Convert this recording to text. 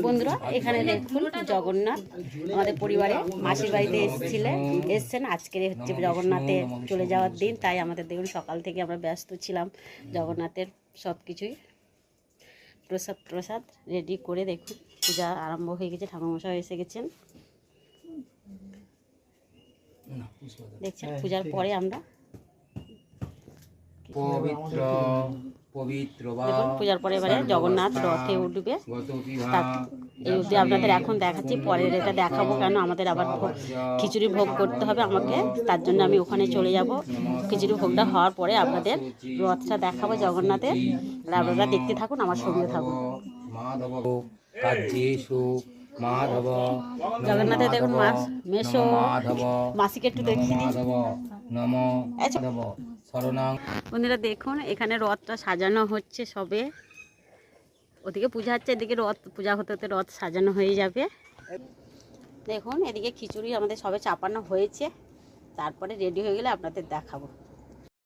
বন্ধুরা এখানে দেখুন জগন্নাথ আমাদের পরিবারে মাসির বাড়িতে এসছেন। আজকে হচ্ছে জগন্নাথে চলে যাওয়ার দিন, তাই আমাদের দেখুন সকাল থেকে আমরা ব্যস্ত ছিলাম জগন্নাথের সব কিছুই প্রসাদ রেডি করে। দেখুন পূজা আরম্ভ হয়ে গেছে, ঠাকুরমশাই এসে গেছেন। দেখছেন পূজার পরে আমরা পূজার পরে এবারে জগন্নাথ রথে উঠবে। এই অবধি আপনাদের এখন দেখাচ্ছি, পরের এটা দেখাবো কেন আমাদের আবার খিচুড়ি ভোগ করতে হবে আমাকে, তার জন্য আমি ওখানে চলে যাব। খিচুড়ি ভোগটা হওয়ার পরে আপনাদের রথটা দেখাবো জগন্নাথের, আর আপনারা দেখতে থাকুন, আমার সঙ্গে থাকুন। জগন্নাথে দেখুন মেশো মাসিকে একটু দেখিয়ে দিন। বন্ধুরা দেখুন এখানে রথটা সাজানো হচ্ছে সবে, ওদিকে পূজা হচ্ছে, এদিকে রথ পূজা হতে হতে রথ সাজানো হয়ে যাবে। দেখুন এদিকে খিচুড়ি আমাদের সবে চাপানো হয়েছে, তারপরে রেডি হয়ে গেলে আপনাদের দেখাবো।